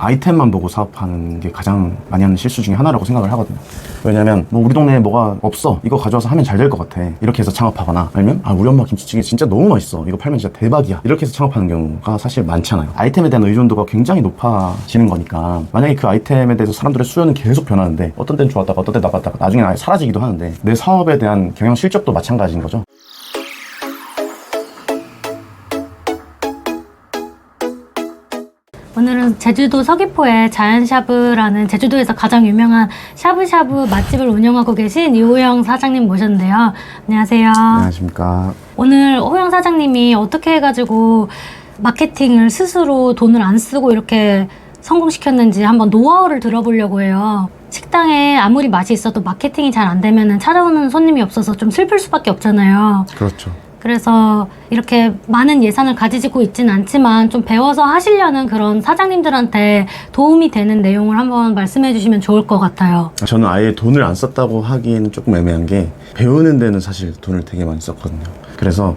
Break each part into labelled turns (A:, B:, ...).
A: 아이템만 보고 사업하는 게 가장 많이 하는 실수 중에 하나라고 생각을 하거든요. 왜냐면 뭐 우리 동네에 뭐가 없어, 이거 가져와서 하면 잘 될 것 같아, 이렇게 해서 창업하거나, 아니면 우리 엄마 김치찌개 진짜 너무 맛있어, 이거 팔면 진짜 대박이야, 이렇게 해서 창업하는 경우가 사실 많잖아요. 아이템에 대한 의존도가 굉장히 높아지는 거니까, 만약에 그 아이템에 대해서 사람들의 수요는 계속 변하는데 어떤 때는 좋았다가 어떤 때 나갔다가 나중에 아예 사라지기도 하는데, 내 사업에 대한 경영 실적도 마찬가지인 거죠.
B: 오늘은 제주도 서귀포의 자연샤브라는 제주도에서 가장 유명한 샤브샤브 맛집을 운영하고 계신 이호영 사장님 모셨는데요. 안녕하세요.
A: 안녕하십니까.
B: 오늘 호영 사장님이 어떻게 해가지고 마케팅을 스스로 돈을 안 쓰고 이렇게 성공시켰는지 한번 노하우를 들어보려고 해요. 식당에 아무리 맛이 있어도 마케팅이 잘 안 되면 찾아오는 손님이 없어서 좀 슬플 수밖에 없잖아요.
A: 그렇죠.
B: 그래서 이렇게 많은 예산을 가지고 있지는 않지만 좀 배워서 하시려는 그런 사장님들한테 도움이 되는 내용을 한번 말씀해 주시면 좋을 것 같아요.
A: 저는 아예 돈을 안 썼다고 하기에는 조금 애매한 게, 배우는 데는 사실 돈을 되게 많이 썼거든요. 그래서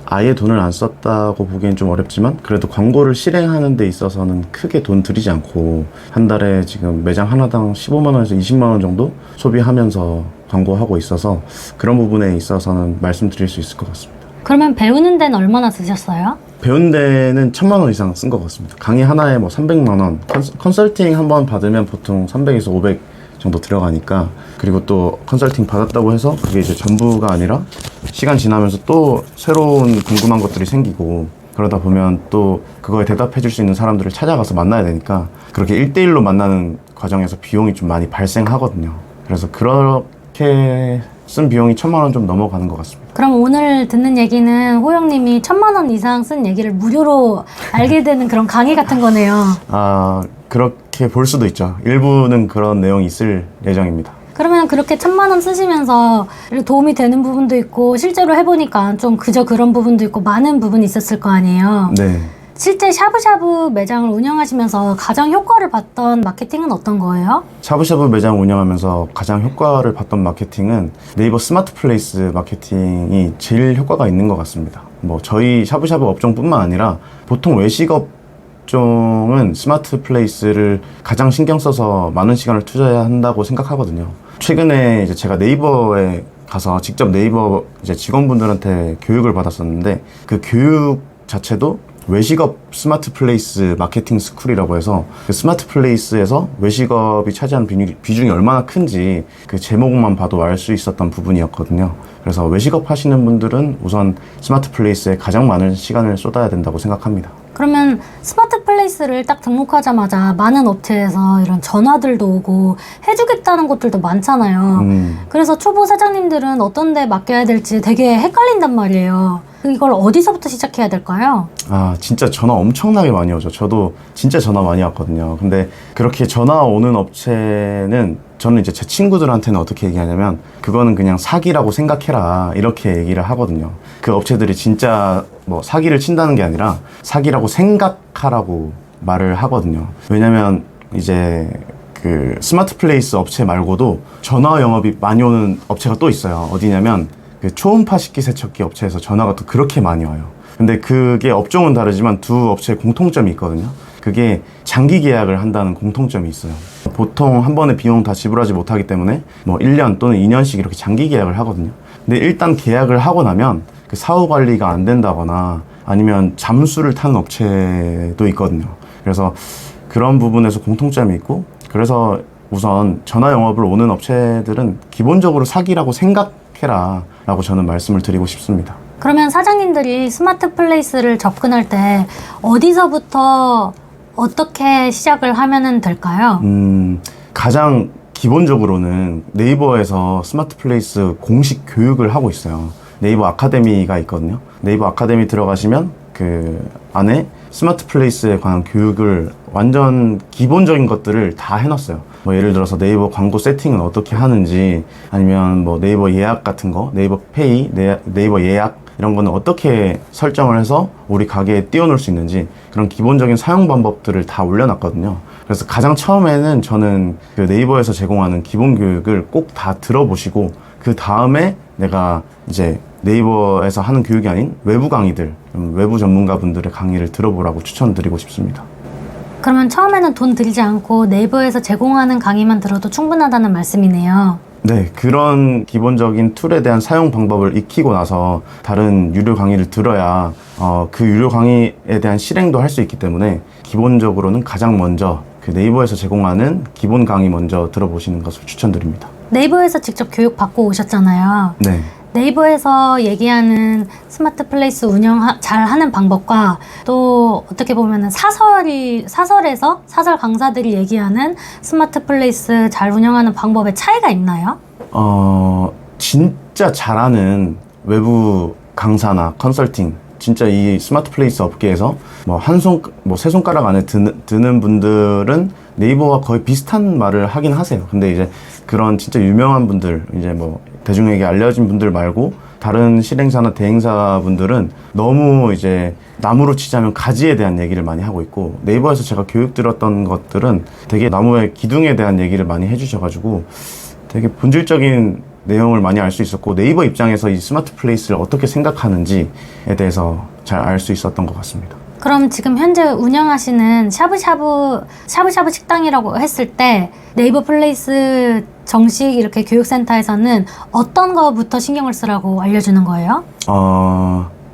A: 아예 돈을 안 썼다고 보기엔 좀 어렵지만, 그래도 광고를 실행하는 데 있어서는 크게 돈 들이지 않고 한 달에 지금 매장 하나당 15만 원에서 20만 원 정도 소비하면서 광고하고 있어서, 그런 부분에 있어서는 말씀드릴 수 있을 것 같습니다.
B: 그러면 배우는 데는 얼마나 쓰셨어요?
A: 배운 데는 1,000만 원 이상 쓴 것 같습니다. 강의 하나에 뭐 300만 원, 컨설팅 한 번 받으면 보통 300에서 500 정도 들어가니까, 그리고 또 컨설팅 받았다고 해서 그게 이제 전부가 아니라 시간 지나면서 또 새로운 궁금한 것들이 생기고, 그러다 보면 또 그거에 대답해 줄 수 있는 사람들을 찾아가서 만나야 되니까, 그렇게 1대1로 만나는 과정에서 비용이 좀 많이 발생하거든요. 그래서 그렇게 쓴 비용이 1,000만 원 좀 넘어가는 것 같습니다.
B: 그럼 오늘 듣는 얘기는 호영님이 1,000만 원 이상 쓴 얘기를 무료로 알게 되는 그런 강의 같은 거네요.
A: 그렇게 볼 수도 있죠. 일부는 그런 내용이 있을 예정입니다.
B: 그러면 그렇게 1,000만 원 쓰시면서 도움이 되는 부분도 있고, 실제로 해보니까 좀 그저 그런 부분도 있고 많은 부분이 있었을 거 아니에요.
A: 네.
B: 실제 샤브샤브 매장을 운영하시면서 가장 효과를 봤던 마케팅은 어떤 거예요?
A: 샤브샤브 매장 운영하면서 가장 효과를 봤던 마케팅은 네이버 스마트 플레이스 마케팅이 제일 효과가 있는 것 같습니다. 뭐 저희 샤브샤브 업종뿐만 아니라 보통 외식 업종은 스마트 플레이스를 가장 신경 써서 많은 시간을 투자해야 한다고 생각하거든요. 최근에 이제 제가 네이버에 가서 직접 네이버 이제 직원분들한테 교육을 받았었는데, 그 교육 자체도 외식업 스마트 플레이스 마케팅 스쿨이라고 해서, 그 스마트 플레이스에서 외식업이 차지하는 비중이 얼마나 큰지 그 제목만 봐도 알 수 있었던 부분이었거든요. 그래서 외식업 하시는 분들은 우선 스마트 플레이스에 가장 많은 시간을 쏟아야 된다고 생각합니다.
B: 그러면 스마트 플레이스를 딱 등록하자마자 많은 업체에서 이런 전화들도 오고 해주겠다는 곳들도 많잖아요. 그래서 초보 사장님들은 어떤 데 맡겨야 될지 되게 헷갈린단 말이에요. 이걸 어디서부터 시작해야 될까요?
A: 진짜 전화 엄청나게 많이 오죠. 저도 진짜 전화 많이 왔거든요. 근데 그렇게 전화 오는 업체는 저는 이제 제 친구들한테는 어떻게 얘기하냐면, 그거는 그냥 사기라고 생각해라, 이렇게 얘기를 하거든요. 그 업체들이 진짜 뭐 사기를 친다는 게 아니라 사기라고 생각하라고 말을 하거든요. 왜냐면 이제 그 스마트 플레이스 업체 말고도 전화 영업이 많이 오는 업체가 또 있어요. 어디냐면 그 초음파 식기 세척기 업체에서 전화가 또 그렇게 많이 와요. 근데 그게 업종은 다르지만 두 업체의 공통점이 있거든요. 그게 장기 계약을 한다는 공통점이 있어요. 보통 한 번에 비용 다 지불하지 못하기 때문에 뭐 1년 또는 2년씩 이렇게 장기 계약을 하거든요. 근데 일단 계약을 하고 나면 그 사후 관리가 안 된다거나 아니면 잠수를 타는 업체도 있거든요. 그래서 그런 부분에서 공통점이 있고, 그래서 우선 전화 영업을 오는 업체들은 기본적으로 사기라고 생각해라 라고 저는 말씀을 드리고 싶습니다.
B: 그러면 사장님들이 스마트 플레이스를 접근할 때 어디서부터 어떻게 시작을 하면 될까요?
A: 가장 기본적으로는 네이버에서 스마트 플레이스 공식 교육을 하고 있어요. 네이버 아카데미가 있거든요. 네이버 아카데미 들어가시면 그 안에 스마트 플레이스에 관한 교육을 완전 기본적인 것들을 다 해놨어요. 뭐 예를 들어서 네이버 광고 세팅은 어떻게 하는지, 아니면 뭐 네이버 예약 같은 거, 네이버 페이, 네이버 예약 이런 거는 어떻게 설정을 해서 우리 가게에 띄워놓을 수 있는지, 그런 기본적인 사용 방법들을 다 올려놨거든요. 그래서 가장 처음에는 저는 그 네이버에서 제공하는 기본 교육을 꼭 다 들어보시고, 그 다음에 내가 이제 네이버에서 하는 교육이 아닌 외부 강의들, 외부 전문가분들의 강의를 들어보라고 추천드리고 싶습니다.
B: 그러면 처음에는 돈 들이지 않고 네이버에서 제공하는 강의만 들어도 충분하다는 말씀이네요.
A: 네, 그런 기본적인 툴에 대한 사용 방법을 익히고 나서 다른 유료 강의를 들어야 그 유료 강의에 대한 실행도 할 수 있기 때문에 기본적으로는 가장 먼저 그 네이버에서 제공하는 기본 강의 먼저 들어보시는 것을 추천드립니다.
B: 네이버에서 직접 교육 받고 오셨잖아요.
A: 네.
B: 네이버에서 얘기하는 스마트 플레이스 운영 잘 하는 방법과 또 어떻게 보면 사설에서 사설 강사들이 얘기하는 스마트 플레이스 잘 운영하는 방법에 차이가 있나요?
A: 진짜 잘하는 외부 강사나 컨설팅, 진짜 이 스마트 플레이스 업계에서 세 손가락 안에 드는 분들은 네이버와 거의 비슷한 말을 하긴 하세요. 근데 이제 그런 진짜 유명한 분들, 이제 대중에게 알려진 분들 말고 다른 실행사나 대행사 분들은 너무 이제 나무로 치자면 가지에 대한 얘기를 많이 하고 있고, 네이버에서 제가 교육 들었던 것들은 되게 나무의 기둥에 대한 얘기를 많이 해주셔가지고 되게 본질적인 내용을 많이 알 수 있었고, 네이버 입장에서 이 스마트 플레이스를 어떻게 생각하는지에 대해서 잘 알 수 있었던 것 같습니다.
B: 그럼 지금 현재 운영하시는 샤브샤브 식당이라고 했을 때 네이버 플레이스 정식 이렇게 교육센터에서는 어떤 거부터 신경을 쓰라고 알려주는 거예요?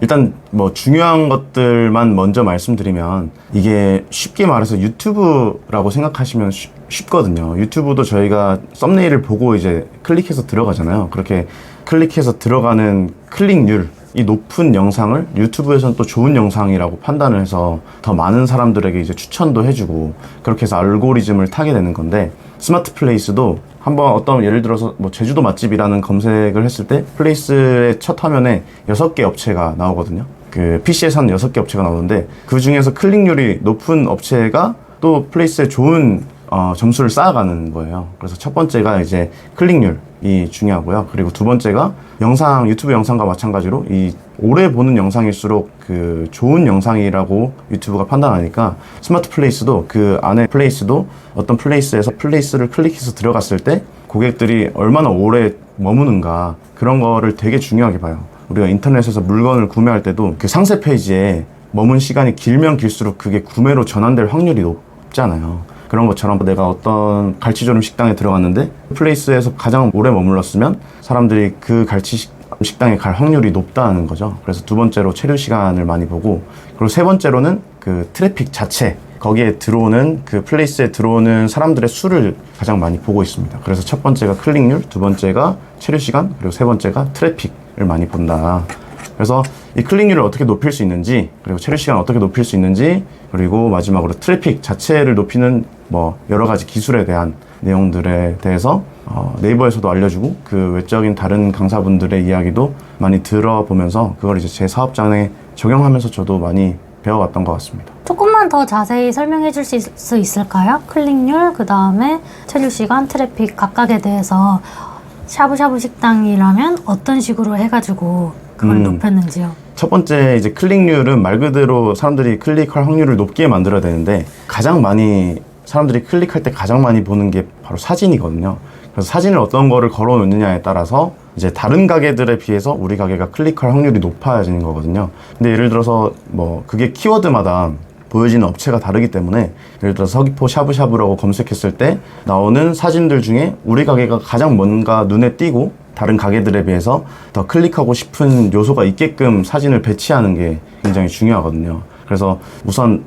A: 일단 중요한 것들만 먼저 말씀드리면, 이게 쉽게 말해서 유튜브라고 생각하시면 쉽거든요. 유튜브도 저희가 썸네일을 보고 이제 클릭해서 들어가잖아요. 그렇게 클릭해서 들어가는 클릭률, 이 높은 영상을 유튜브에서는 또 좋은 영상이라고 판단을 해서 더 많은 사람들에게 이제 추천도 해주고, 그렇게 해서 알고리즘을 타게 되는 건데, 스마트 플레이스도 한번 예를 들어서 제주도 맛집이라는 검색을 했을 때 플레이스의 첫 화면에 6개 업체가 나오거든요. 그 PC에서는 6개 업체가 나오는데, 그 중에서 클릭률이 높은 업체가 또 플레이스에 좋은 점수를 쌓아가는 거예요. 그래서 첫 번째가 이제 클릭률이 중요하고요. 그리고 두 번째가 유튜브 영상과 마찬가지로 이 오래 보는 영상일수록 그 좋은 영상이라고 유튜브가 판단하니까, 스마트 플레이스도 그 안에 플레이스도 어떤 플레이스에서 플레이스를 클릭해서 들어갔을 때 고객들이 얼마나 오래 머무는가, 그런 거를 되게 중요하게 봐요. 우리가 인터넷에서 물건을 구매할 때도 그 상세 페이지에 머문 시간이 길면 길수록 그게 구매로 전환될 확률이 높잖아요. 그런 것처럼 내가 어떤 갈치조림 식당에 들어갔는데 플레이스에서 가장 오래 머물렀으면 사람들이 그 식당에 갈 확률이 높다는 거죠. 그래서 두 번째로 체류 시간을 많이 보고, 그리고 세 번째로는 그 트래픽 자체, 거기에 들어오는 그 플레이스에 들어오는 사람들의 수를 가장 많이 보고 있습니다. 그래서 첫 번째가 클릭률, 두 번째가 체류 시간, 그리고 세 번째가 트래픽을 많이 본다. 그래서 이 클릭률을 어떻게 높일 수 있는지, 그리고 체류 시간을 어떻게 높일 수 있는지, 그리고 마지막으로 트래픽 자체를 높이는 여러 가지 기술에 대한 내용들에 대해서 네이버에서도 알려주고, 그 외적인 다른 강사분들의 이야기도 많이 들어보면서 그걸 이제 제 사업장에 적용하면서 저도 많이 배워왔던 것 같습니다.
B: 조금만 더 자세히 설명해 줄 수 있을까요? 클릭률, 그 다음에 체류 시간, 트래픽 각각에 대해서 샤브샤브 식당이라면 어떤 식으로 해가지고 그걸 높였는지요?
A: 첫 번째 이제 클릭률은 말 그대로 사람들이 클릭할 확률을 높게 만들어야 되는데, 사람들이 클릭할 때 가장 많이 보는 게 바로 사진이거든요. 그래서 사진을 어떤 거를 걸어 놓느냐에 따라서 이제 다른 가게들에 비해서 우리 가게가 클릭할 확률이 높아지는 거거든요. 근데 예를 들어서 그게 키워드마다 보여지는 업체가 다르기 때문에, 예를 들어서 서귀포 샤브샤브라고 검색했을 때 나오는 사진들 중에 우리 가게가 가장 뭔가 눈에 띄고 다른 가게들에 비해서 더 클릭하고 싶은 요소가 있게끔 사진을 배치하는 게 굉장히 중요하거든요. 그래서 우선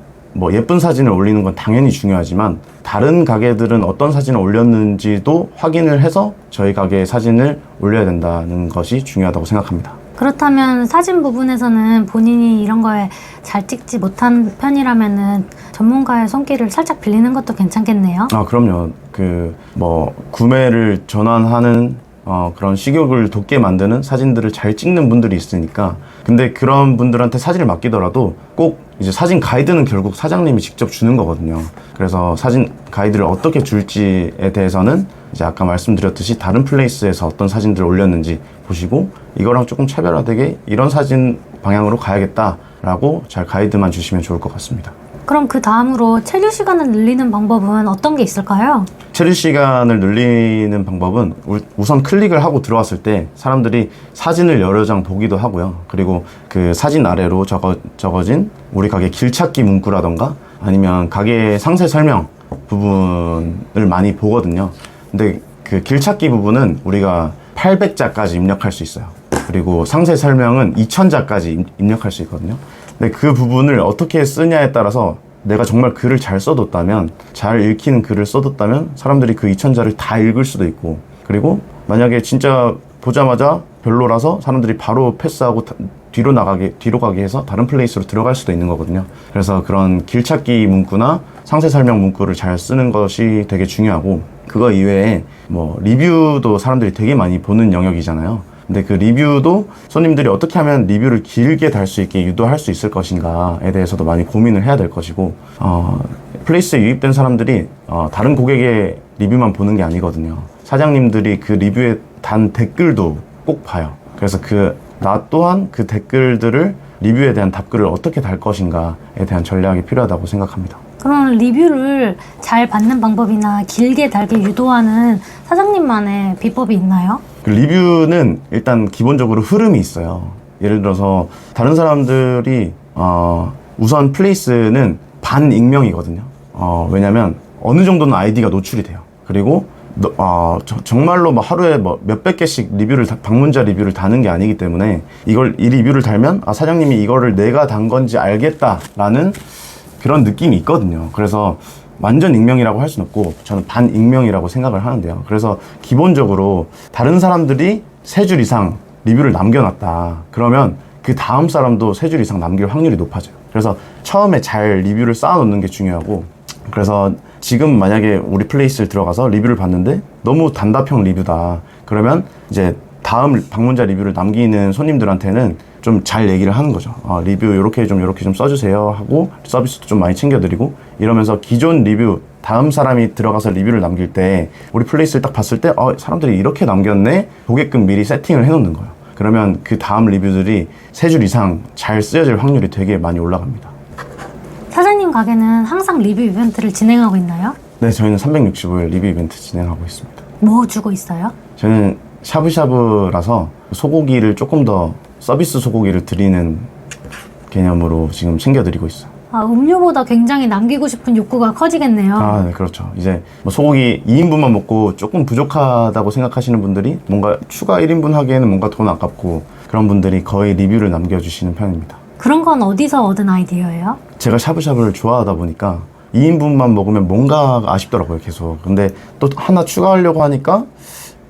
A: 예쁜 사진을 올리는 건 당연히 중요하지만, 다른 가게들은 어떤 사진을 올렸는지도 확인을 해서 저희 가게의 사진을 올려야 된다는 것이 중요하다고 생각합니다.
B: 그렇다면 사진 부분에서는 본인이 이런 거에 잘 찍지 못한 편이라면은 전문가의 손길을 살짝 빌리는 것도 괜찮겠네요?
A: 그럼요. 구매를 전환하는 그런 식욕을 돋게 만드는 사진들을 잘 찍는 분들이 있으니까. 근데 그런 분들한테 사진을 맡기더라도 꼭 이제 사진 가이드는 결국 사장님이 직접 주는 거거든요. 그래서 사진 가이드를 어떻게 줄지에 대해서는 이제 아까 말씀드렸듯이 다른 플레이스에서 어떤 사진들을 올렸는지 보시고, 이거랑 조금 차별화되게 이런 사진 방향으로 가야겠다라고 잘 가이드만 주시면 좋을 것 같습니다.
B: 그럼 그 다음으로 체류 시간을 늘리는 방법은 어떤 게 있을까요?
A: 체류 시간을 늘리는 방법은 우선 클릭을 하고 들어왔을 때 사람들이 사진을 여러 장 보기도 하고요. 그리고 그 사진 아래로 적어진 우리 가게 길찾기 문구라던가 아니면 가게 상세 설명 부분을 많이 보거든요. 근데 그 길찾기 부분은 우리가 800자까지 입력할 수 있어요. 그리고 상세 설명은 2000자까지 입력할 수 있거든요. 근데 그 부분을 어떻게 쓰냐에 따라서 내가 정말 글을 잘 써뒀다면, 잘 읽히는 글을 써뒀다면 사람들이 그 2000자를 다 읽을 수도 있고, 그리고 만약에 진짜 보자마자 별로라서 사람들이 바로 패스하고 뒤로 가게 해서 다른 플레이스로 들어갈 수도 있는 거거든요. 그래서 그런 길찾기 문구나 상세 설명 문구를 잘 쓰는 것이 되게 중요하고, 그거 이외에 뭐 리뷰도 사람들이 되게 많이 보는 영역이잖아요. 근데 그 리뷰도 손님들이 어떻게 하면 리뷰를 길게 달 수 있게 유도할 수 있을 것인가에 대해서도 많이 고민을 해야 될 것이고, 플레이스에 유입된 사람들이 다른 고객의 리뷰만 보는 게 아니거든요. 사장님들이 그 리뷰에 단 댓글도 꼭 봐요. 그래서 나 또한 그 댓글들을, 리뷰에 대한 답글을 어떻게 달 것인가에 대한 전략이 필요하다고 생각합니다.
B: 그런 리뷰를 잘 받는 방법이나 길게 달게 유도하는 사장님만의 비법이 있나요?
A: 그 리뷰는 일단 기본적으로 흐름이 있어요. 예를 들어서 다른 사람들이 우선 플레이스는 반익명이거든요. 왜냐면 어느 정도는 아이디가 노출이 돼요. 그리고 정말로 막 하루에 뭐 몇백 개씩 방문자 리뷰를 다는 게 아니기 때문에 이 리뷰를 달면 사장님이 이거를 내가 단 건지 알겠다라는 그런 느낌이 있거든요. 그래서 완전 익명이라고 할 수는 없고 저는 반익명이라고 생각을 하는데요. 그래서 기본적으로 다른 사람들이 3줄 이상 리뷰를 남겨놨다. 그러면 그 다음 사람도 3줄 이상 남길 확률이 높아져요. 그래서 처음에 잘 리뷰를 쌓아놓는 게 중요하고, 그래서 지금 만약에 우리 플레이스를 들어가서 리뷰를 봤는데 너무 단답형 리뷰다. 그러면 이제 다음 방문자 리뷰를 남기는 손님들한테는 좀 잘 얘기를 하는 거죠. 리뷰 요렇게 좀 써주세요 하고 서비스도 좀 많이 챙겨드리고, 이러면서 기존 리뷰, 다음 사람이 들어가서 리뷰를 남길 때 우리 플레이스를 딱 봤을 때 사람들이 이렇게 남겼네? 보게끔 미리 세팅을 해놓는 거예요. 그러면 그 다음 리뷰들이 3줄 이상 잘 쓰여질 확률이 되게 많이 올라갑니다.
B: 사장님 가게는 항상 리뷰 이벤트를 진행하고 있나요?
A: 네, 저희는 365일 리뷰 이벤트 진행하고 있습니다.
B: 뭐 주고 있어요?
A: 저는 샤브샤브라서 소고기를 조금 더 서비스 소고기를 드리는 개념으로 지금 챙겨드리고 있어요.
B: 음료보다 굉장히 남기고 싶은 욕구가 커지겠네요.
A: 네, 그렇죠. 이제 뭐 소고기 2인분만 먹고 조금 부족하다고 생각하시는 분들이 뭔가 추가 1인분 하기에는 뭔가 돈 아깝고, 그런 분들이 거의 리뷰를 남겨주시는 편입니다.
B: 그런 건 어디서 얻은 아이디어예요?
A: 제가 샤브샤브를 좋아하다 보니까 2인분만 먹으면 뭔가 아쉽더라고요, 계속. 근데 또 하나 추가하려고 하니까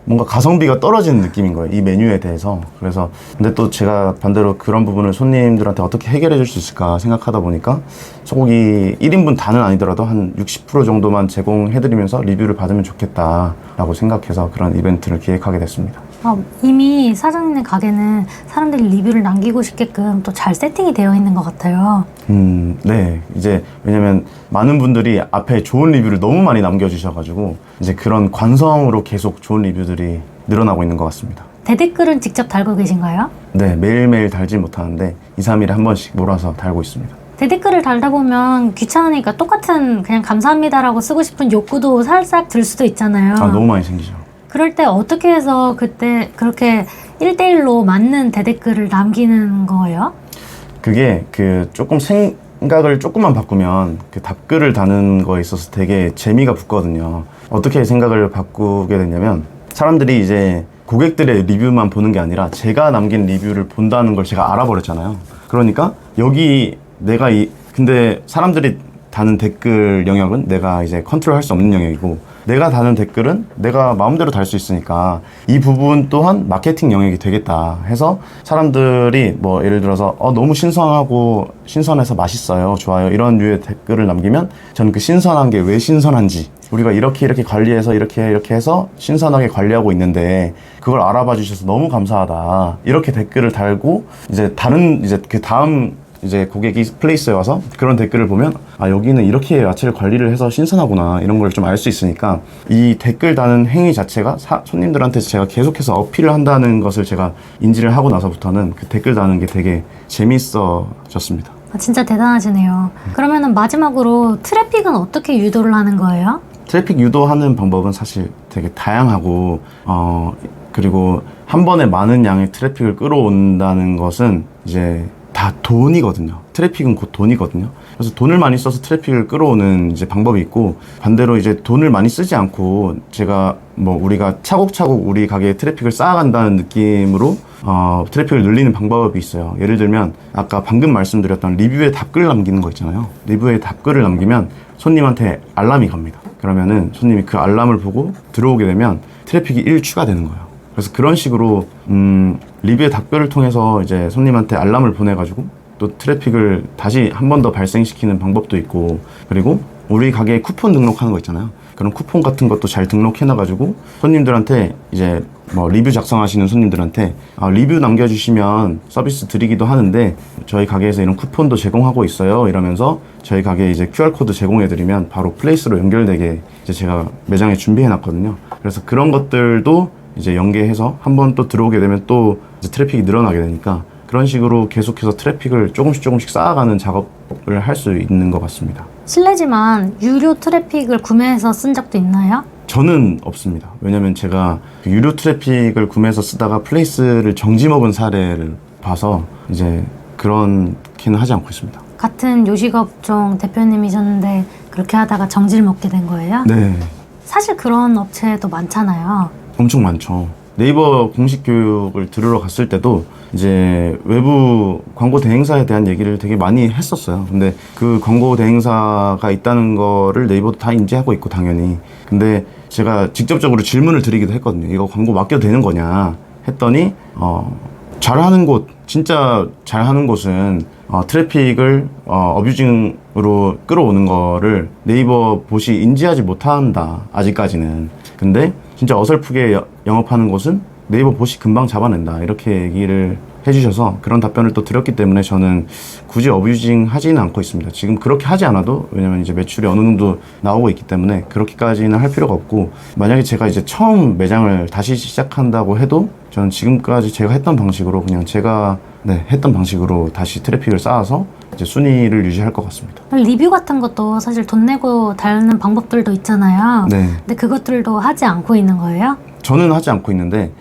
A: 뭔가 가성비가 떨어지는 느낌인 거예요, 이 메뉴에 대해서. 그래서 근데 또 제가 반대로 그런 부분을 손님들한테 어떻게 해결해 줄 수 있을까 생각하다 보니까 소고기 1인분 다는 아니더라도 한 60% 정도만 제공해드리면서 리뷰를 받으면 좋겠다라고 생각해서 그런 이벤트를 기획하게 됐습니다.
B: 이미 사장님 가게는 사람들이 리뷰를 남기고 싶게끔 또 잘 세팅이 되어 있는 것 같아요.
A: 네. 이제 왜냐면 많은 분들이 앞에 좋은 리뷰를 너무 많이 남겨주셔가지고 이제 그런 관성으로 계속 좋은 리뷰들이 늘어나고 있는 것 같습니다.
B: 대댓글은 직접 달고 계신가요?
A: 네, 매일매일 달지 못하는데 2, 3일에 한 번씩 몰아서 달고 있습니다.
B: 대댓글을 달다 보면 귀찮으니까 똑같은 그냥 감사합니다라고 쓰고 싶은 욕구도 살짝 들 수도 있잖아요.
A: 너무 많이 생기죠.
B: 그럴 때 어떻게 해서 그때 그렇게 1대1로 맞는 대댓글을 남기는 거예요?
A: 그게 조금 생각을 조금만 바꾸면 그 답글을 다는 거에 있어서 되게 재미가 붙거든요. 어떻게 생각을 바꾸게 됐냐면, 사람들이 이제 고객들의 리뷰만 보는 게 아니라 제가 남긴 리뷰를 본다는 걸 제가 알아버렸잖아요. 그러니까 여기 근데 사람들이 다는 댓글 영역은 내가 이제 컨트롤할 수 없는 영역이고, 내가 다는 댓글은 내가 마음대로 달 수 있으니까 이 부분 또한 마케팅 영역이 되겠다 해서 사람들이 뭐 예를 들어서 너무 신선해서 맛있어요, 좋아요, 이런 류의 댓글을 남기면 저는 그 신선한 게 왜 신선한지, 우리가 이렇게 관리해서 이렇게 해서 신선하게 관리하고 있는데 그걸 알아봐 주셔서 너무 감사하다, 이렇게 댓글을 달고, 이제 그 다음 고객이 플레이스에 와서 그런 댓글을 보면 여기는 이렇게 야채를 관리를 해서 신선하구나, 이런 걸 좀 알 수 있으니까 이 댓글 다는 행위 자체가 손님들한테 제가 계속해서 어필을 한다는 것을 제가 인지를 하고 나서부터는 그 댓글 다는 게 되게 재밌어졌습니다.
B: 진짜 대단하시네요. 그러면은 마지막으로 트래픽은 어떻게 유도를 하는 거예요?
A: 트래픽 유도하는 방법은 사실 되게 다양하고, 그리고 한 번에 많은 양의 트래픽을 끌어온다는 것은 이제 다 돈이거든요. 트래픽은 곧 돈이거든요. 그래서 돈을 많이 써서 트래픽을 끌어오는 이제 방법이 있고, 반대로 이제 돈을 많이 쓰지 않고 제가 뭐 우리가 차곡차곡 우리 가게에 트래픽을 쌓아간다는 느낌으로 트래픽을 늘리는 방법이 있어요. 예를 들면 아까 방금 말씀드렸던 리뷰에 답글 남기는 거 있잖아요. 리뷰에 답글을 남기면 손님한테 알람이 갑니다. 그러면은 손님이 그 알람을 보고 들어오게 되면 트래픽이 1 추가되는 거예요. 그래서 그런 식으로 리뷰의 답글을 통해서 이제 손님한테 알람을 보내가지고 또 트래픽을 다시 한 번 더 발생시키는 방법도 있고, 그리고 우리 가게에 쿠폰 등록하는 거 있잖아요. 그런 쿠폰 같은 것도 잘 등록해놔가지고 손님들한테 이제 뭐 리뷰 작성하시는 손님들한테 리뷰 남겨주시면 서비스 드리기도 하는데 저희 가게에서 이런 쿠폰도 제공하고 있어요 이러면서 저희 가게에 이제 QR코드 제공해드리면 바로 플레이스로 연결되게 이제 제가 매장에 준비해놨거든요. 그래서 그런 것들도 이제 연계해서 한 번 또 들어오게 되면 또 이제 트래픽이 늘어나게 되니까 그런 식으로 계속해서 트래픽을 조금씩 쌓아가는 작업을 할 수 있는 것 같습니다.
B: 실례지만 유료 트래픽을 구매해서 쓴 적도 있나요?
A: 저는 없습니다. 왜냐면 제가 유료 트래픽을 구매해서 쓰다가 플레이스를 정지 먹은 사례를 봐서 이제 그렇게는 하지 않고 있습니다.
B: 같은 요식업종 대표님이셨는데 그렇게 하다가 정지를 먹게 된 거예요?
A: 네.
B: 사실 그런 업체도 많잖아요.
A: 엄청 많죠. 네이버 공식 교육을 들으러 갔을 때도 이제 외부 광고 대행사에 대한 얘기를 되게 많이 했었어요. 근데 그 광고 대행사가 있다는 거를 네이버도 다 인지하고 있고 당연히. 근데 제가 직접적으로 질문을 드리기도 했거든요. 이거 광고 맡겨도 되는 거냐 했더니 잘하는 곳, 진짜 잘하는 곳은 트래픽을 어뷰징으로 끌어오는 거를 네이버 봇이 인지하지 못한다, 아직까지는. 근데 진짜 어설프게 영업하는 곳은 네이버 봇이 금방 잡아낸다, 이렇게 얘기를 해주셔서 그런 답변을 또 드렸기 때문에 저는 굳이 어뷰징 하지는 않고 있습니다. 지금 그렇게 하지 않아도, 왜냐면 이제 매출이 어느 정도 나오고 있기 때문에 그렇게까지는 할 필요가 없고, 만약에 제가 이제 처음 매장을 다시 시작한다고 해도 저는 지금까지 제가 했던 방식으로 그냥 제가 했던 방식으로 다시 트래픽을 쌓아서 이제 순위를 유지할 것 같습니다.
B: 리뷰 같은 것도 사실 돈 내고 달는 방법들도 있잖아요.
A: 네.
B: 근데 그것들도 하지 않고 있는 거예요?
A: 저는 하지 않고 있는데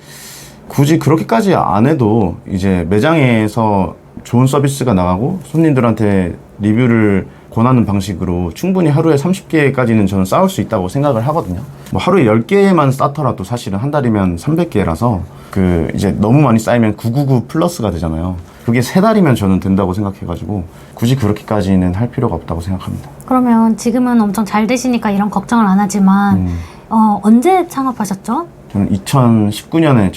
A: 굳이 그렇게까지 안 해도 이제 매장에서 좋은 서비스가 나가고 손님들한테 리뷰를 권하는 방식으로 충분히 하루에 30개까지는 저는 쌓을 수 있다고 생각을 하거든요. 뭐 하루에 10개만 쌓더라도 사실은 한 달이면 300개라서 그 이제 너무 많이 쌓이면 999 플러스가 되잖아요. 그게 3달이면 저는 된다고 생각해가지고 굳이 그렇게까지는 할 필요가 없다고 생각합니다.
B: 그러면 지금은 엄청 잘 되시니까 이런 걱정을 안 하지만 언제 창업하셨죠?
A: 저는 2019년에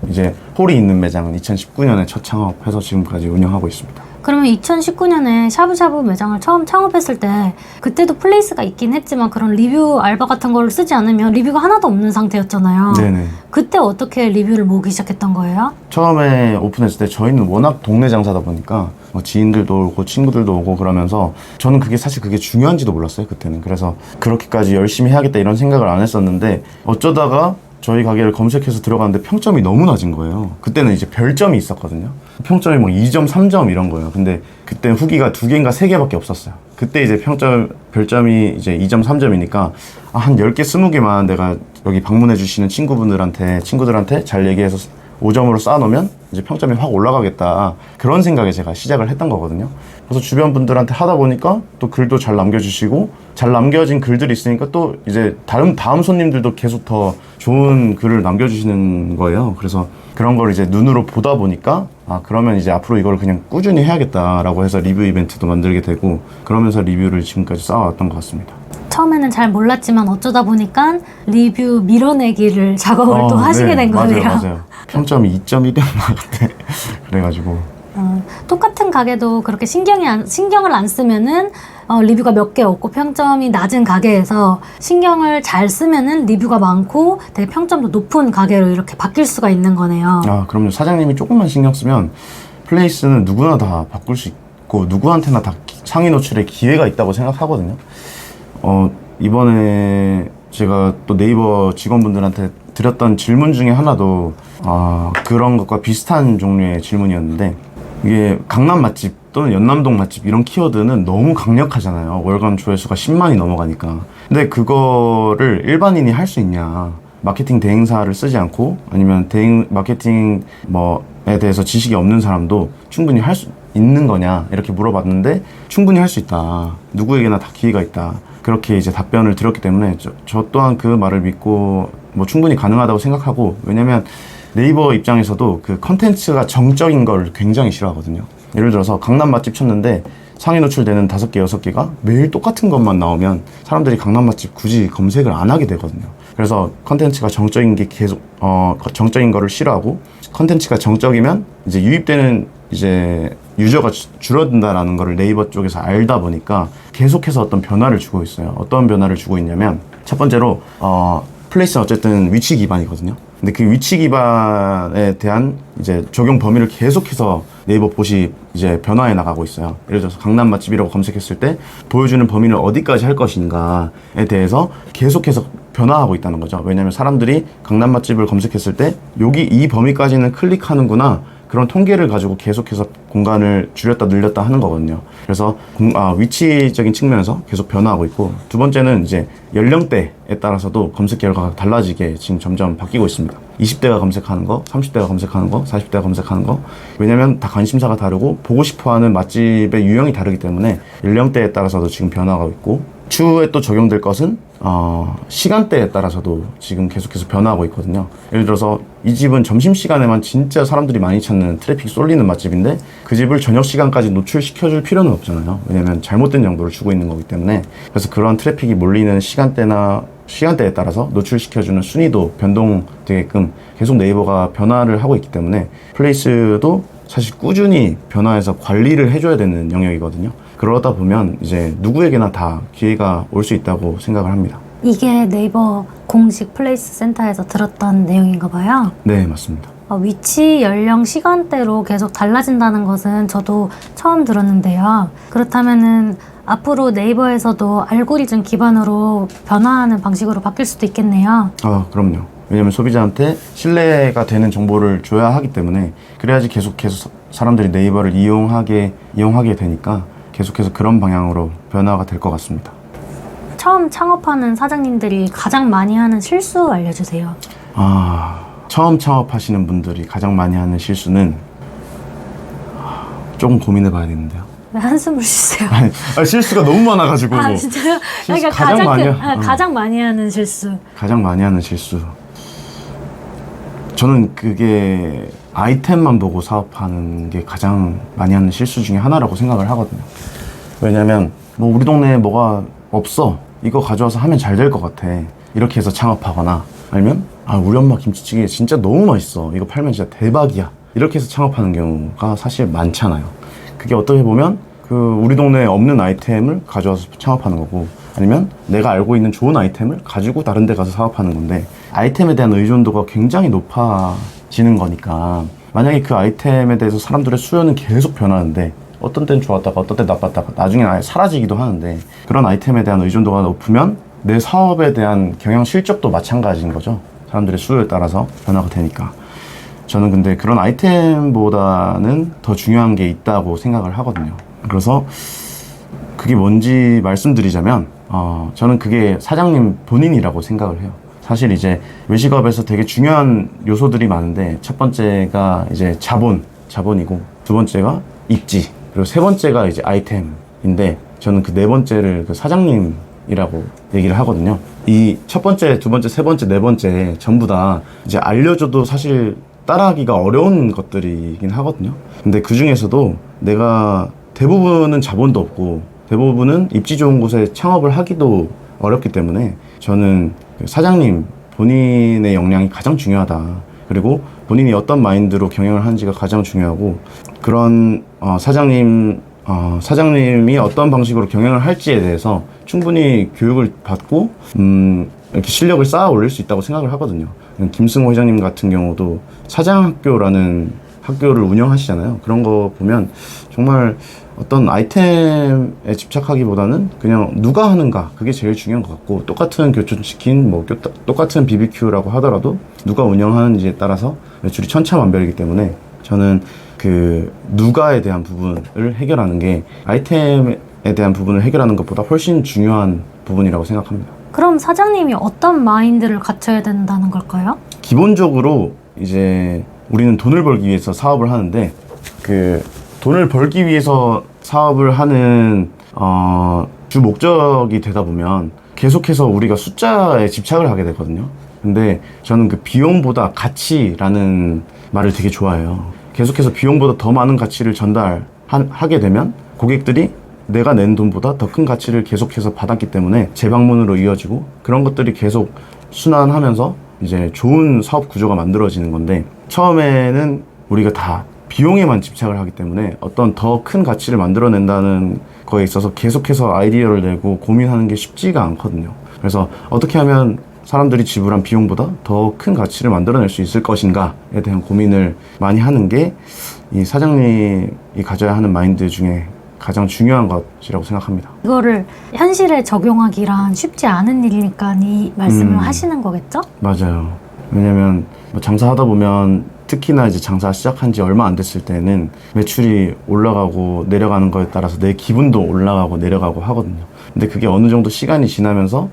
A: 이제 홀이 있는 매장은 2019년에 첫 창업해서 지금까지 운영하고 있습니다.
B: 그러면 2019년에 샤브샤브 매장을 처음 창업했을 때 그때도 플레이스가 있긴 했지만 그런 리뷰 알바 같은 걸 쓰지 않으면 리뷰가 하나도 없는 상태였잖아요.
A: 네네.
B: 그때 어떻게 리뷰를 모으기 시작했던 거예요?
A: 처음에 오픈했을 때 저희는 워낙 동네 장사다 보니까 뭐 지인들도 오고 친구들도 오고 그러면서 저는 그게 사실 그게 중요한지도 몰랐어요, 그때는. 그래서 그렇게까지 열심히 해야겠다 이런 생각을 안 했었는데 어쩌다가 저희 가게를 검색해서 들어갔는데 평점이 너무 낮은 거예요. 그때는 이제 별점이 있었거든요. 평점이 뭐 2점, 3점 이런 거예요. 근데 그때 후기가 2개인가 3개밖에 없었어요. 그때 이제 별점이 이제 2점, 3점이니까 한 10개, 20개만 내가 여기 방문해 주시는 친구들한테 잘 얘기해서 5점으로 쌓아놓으면 이제 평점이 확 올라가겠다, 그런 생각에 제가 시작을 했던 거거든요. 그래서 주변 분들한테 하다 보니까 또 글도 잘 남겨주시고, 잘 남겨진 글들이 있으니까 또 이제 다음 손님들도 계속 더 좋은 글을 남겨주시는 거예요. 그래서 그런 걸 이제 눈으로 보다 보니까 그러면 이제 앞으로 이걸 그냥 꾸준히 해야겠다라고 해서 리뷰 이벤트도 만들게 되고, 그러면서 리뷰를 지금까지 쌓아왔던 것 같습니다.
B: 처음에는 잘 몰랐지만 어쩌다 보니까 리뷰 밀어내기를 작업을 또 하시게 된 거네요.
A: 맞아요. 평점이 2.1이었나 그때. 그래가지고
B: 똑같은 가게도 그렇게 신경을 안 쓰면은 리뷰가 몇 개 없고 평점이 낮은 가게에서 신경을 잘 쓰면은 리뷰가 많고 되게 평점도 높은 가게로 이렇게 바뀔 수가 있는 거네요.
A: 그럼요. 사장님이 조금만 신경 쓰면 플레이스는 누구나 다 바꿀 수 있고 누구한테나 다 상위 노출의 기회가 있다고 생각하거든요. 이번에 제가 또 네이버 직원분들한테 드렸던 질문 중에 하나도 그런 것과 비슷한 종류의 질문이었는데, 이게 강남 맛집 또는 연남동 맛집 이런 키워드는 너무 강력하잖아요. 월간 조회수가 10만이 넘어가니까. 근데 그거를 일반인이 할 수 있냐, 마케팅 대행사를 쓰지 않고 아니면 마케팅 뭐에 대해서 지식이 없는 사람도 충분히 있는 거냐 이렇게 물어봤는데 충분히 할 수 있다. 누구에게나 다 기회가 있다. 그렇게 이제 답변을 드렸기 때문에 저 또한 그 말을 믿고 뭐 충분히 가능하다고 생각하고, 왜냐면 네이버 입장에서도 그 컨텐츠가 정적인 걸 굉장히 싫어하거든요. 예를 들어서 강남 맛집 쳤는데 상위 노출되는 5개, 6개가 매일 똑같은 것만 나오면 사람들이 강남 맛집 굳이 검색을 안 하게 되거든요. 그래서 컨텐츠가 정적인 게 계속 정적인 거를 싫어하고, 컨텐츠가 정적이면 이제 유입되는 이제 유저가 줄어든다라는 거를 네이버 쪽에서 알다 보니까 계속해서 어떤 변화를 주고 있어요. 어떤 변화를 주고 있냐면, 첫 번째로 플레이스는 어쨌든 위치 기반이거든요. 근데 그 위치 기반에 대한 이제 적용 범위를 계속해서 네이버 봇이 이제 변화해 나가고 있어요. 예를 들어서 강남 맛집이라고 검색했을 때 보여주는 범위는 어디까지 할 것인가에 대해서 계속해서 변화하고 있다는 거죠. 왜냐하면 사람들이 강남 맛집을 검색했을 때 여기 이 범위까지는 클릭하는구나, 그런 통계를 가지고 계속해서 공간을 줄였다 늘렸다 하는 거거든요. 그래서 위치적인 측면에서 계속 변화하고 있고, 두 번째는 이제 연령대에 따라서도 검색 결과가 달라지게 지금 점점 바뀌고 있습니다. 20대가 검색하는 거, 30대가 검색하는 거, 40대가 검색하는 거. 왜냐면 다 관심사가 다르고 보고 싶어하는 맛집의 유형이 다르기 때문에 연령대에 따라서도 지금 변화가 있고, 추후에 또 적용될 것은 시간대에 따라서도 지금 계속해서 변화하고 있거든요. 예를 들어서 이 집은 점심시간에만 진짜 사람들이 많이 찾는 트래픽 쏠리는 맛집인데 그 집을 저녁 시간까지 노출시켜줄 필요는 없잖아요. 왜냐면 잘못된 정보를 주고 있는 거기 때문에. 그래서 그런 트래픽이 몰리는 시간대에 따라서 노출시켜주는 순위도 변동되게끔 계속 네이버가 변화를 하고 있기 때문에, 플레이스도 사실 꾸준히 변화해서 관리를 해줘야 되는 영역이거든요. 그러다 보면 이제 누구에게나 다 기회가 올 수 있다고 생각을 합니다.
B: 이게 네이버 공식 플레이스 센터에서 들었던 내용인가 봐요.
A: 네, 맞습니다.
B: 위치, 연령, 시간대로 계속 달라진다는 것은 저도 처음 들었는데요. 그렇다면은 앞으로 네이버에서도 알고리즘 기반으로 변화하는 방식으로 바뀔 수도 있겠네요.
A: 그럼요. 왜냐면 소비자한테 신뢰가 되는 정보를 줘야 하기 때문에, 그래야지 계속해서 사람들이 네이버를 이용하게 되니까 계속해서 그런 방향으로 변화가 될 것 같습니다.
B: 처음 창업하는 사장님들이 가장 많이 하는 실수 알려주세요.
A: 처음 창업하시는 분들이 가장 많이 하는 실수는 조금 고민해 봐야 되는데요.
B: 왜 한숨을 쉬세요?
A: 실수가 너무 많아가지고.
B: 진짜요?
A: 실수
B: 그러니까 가장 많이 하는 실수.
A: 가장 많이 하는 실수. 저는 그게 아이템만 보고 사업하는 게 가장 많이 하는 실수 중에 하나라고 생각을 하거든요. 왜냐면 뭐 우리 동네에 뭐가 없어, 이거 가져와서 하면 잘 될 것 같아, 이렇게 해서 창업하거나, 아니면 우리 엄마 김치찌개 진짜 너무 맛있어, 이거 팔면 진짜 대박이야, 이렇게 해서 창업하는 경우가 사실 많잖아요. 그게 어떻게 보면 우리 동네에 없는 아이템을 가져와서 창업하는 거고, 아니면 내가 알고 있는 좋은 아이템을 가지고 다른 데 가서 사업하는 건데, 아이템에 대한 의존도가 굉장히 높아지는 거니까, 만약에 그 아이템에 대해서 사람들의 수요는 계속 변하는데, 어떤 때는 좋았다가 어떤 때 나빴다가 나중에 아예 사라지기도 하는데, 그런 아이템에 대한 의존도가 높으면 내 사업에 대한 경영 실적도 마찬가지인 거죠. 사람들의 수요에 따라서 변화가 되니까. 저는 근데 그런 아이템보다는 더 중요한 게 있다고 생각을 하거든요. 그래서 그게 뭔지 말씀드리자면, 저는 그게 사장님 본인이라고 생각을 해요. 사실 이제 외식업에서 되게 중요한 요소들이 많은데, 첫 번째가 이제 자본이고, 두 번째가 입지, 그리고 세 번째가 이제 아이템인데, 저는 그 네 번째를 그 사장님이라고 얘기를 하거든요. 이 첫 번째, 두 번째, 세 번째, 네 번째 전부 다 이제 알려줘도 사실 따라하기가 어려운 것들이긴 하거든요. 근데 그 중에서도 내가 대부분은 자본도 없고 대부분은 입지 좋은 곳에 창업을 하기도 어렵기 때문에, 저는 사장님 본인의 역량이 가장 중요하다. 그리고 본인이 어떤 마인드로 경영을 하는지가 가장 중요하고, 그런 사장님이 어떤 방식으로 경영을 할지에 대해서 충분히 교육을 받고 이렇게 실력을 쌓아 올릴 수 있다고 생각을 하거든요. 김승호 회장님 같은 경우도 사장학교라는 학교를 운영하시잖아요. 그런 거 보면 정말 어떤 아이템에 집착하기보다는 그냥 누가 하는가, 그게 제일 중요한 것 같고, 똑같은 교촌치킨, 똑같은 BBQ라고 하더라도 누가 운영하는지에 따라서 매출이 천차만별이기 때문에, 저는 그 누가에 대한 부분을 해결하는 게 아이템에 대한 부분을 해결하는 것보다 훨씬 중요한 부분이라고 생각합니다.
B: 그럼 사장님이 어떤 마인드를 갖춰야 된다는 걸까요?
A: 기본적으로 이제 우리는 돈을 벌기 위해서 사업을 하는데, 돈을 벌기 위해서 사업을 하는 주 목적이 되다 보면 계속해서 우리가 숫자에 집착을 하게 되거든요. 근데 저는 그 비용보다 가치라는 말을 되게 좋아해요. 계속해서 비용보다 더 많은 가치를 전달하게 되면 고객들이 내가 낸 돈보다 더 큰 가치를 계속해서 받았기 때문에 재방문으로 이어지고 그런 것들이 계속 순환하면서 이제 좋은 사업 구조가 만들어지는 건데, 처음에는 우리가 다 비용에만 집착을 하기 때문에 어떤 더 큰 가치를 만들어낸다는 거에 있어서 계속해서 아이디어를 내고 고민하는 게 쉽지가 않거든요. 그래서 어떻게 하면 사람들이 지불한 비용보다 더 큰 가치를 만들어낼 수 있을 것인가에 대한 고민을 많이 하는 게 이 사장님이 가져야 하는 마인드 중에 가장 중요한 것이라고 생각합니다.
B: 이거를 현실에 적용하기란 쉽지 않은 일이니까 이 말씀을 하시는 거겠죠?
A: 맞아요. 왜냐면 뭐 장사하다 보면 특히나 이제 장사 시작한 지 얼마 안 됐을 때는 매출이 올라가고 내려가는 거에 따라서 내 기분도 올라가고 내려가고 하거든요. 근데 그게 어느 정도 시간이 지나면서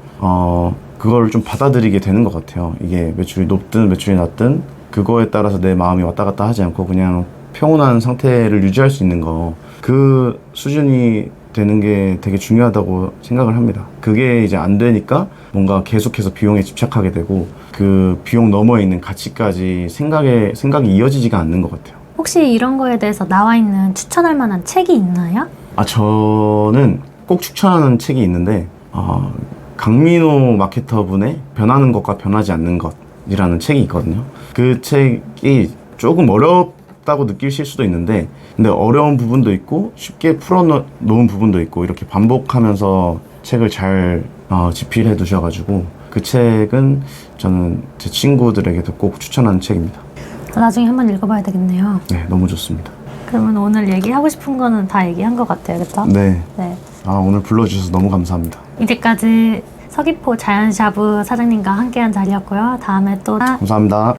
A: 그걸 좀 받아들이게 되는 것 같아요. 이게 매출이 높든 매출이 낮든 그거에 따라서 내 마음이 왔다 갔다 하지 않고 그냥 평온한 상태를 유지할 수 있는 거, 그 수준이 되는 게 되게 중요하다고 생각을 합니다. 그게 이제 안 되니까 뭔가 계속해서 비용에 집착하게 되고 그 비용 너머에 있는 가치까지 생각이 이어지지가 않는 것 같아요.
B: 혹시 이런 거에 대해서 나와 있는 추천할 만한 책이 있나요?
A: 저는 꼭 추천하는 책이 있는데 강민호 마케터분의 변하는 것과 변하지 않는 것이라는 책이 있거든요. 그 책이 조금 어렵다고 느끼실 수도 있는데, 근데 어려운 부분도 있고 쉽게 풀어놓은 부분도 있고 이렇게 반복하면서 책을 잘 집필해 두셔가지고 그 책은 저는 제 친구들에게도 꼭 추천하는 책입니다.
B: 나중에 한번 읽어봐야 되겠네요.
A: 네, 너무 좋습니다.
B: 그러면 오늘 얘기하고 싶은 거는 다 얘기한 것 같아요, 그렇죠?
A: 네.
B: 네.
A: 오늘 불러주셔서 너무 감사합니다.
B: 이제까지 서귀포 자연샤브 사장님과 함께한 자리였고요. 다음에 또
A: 감사합니다.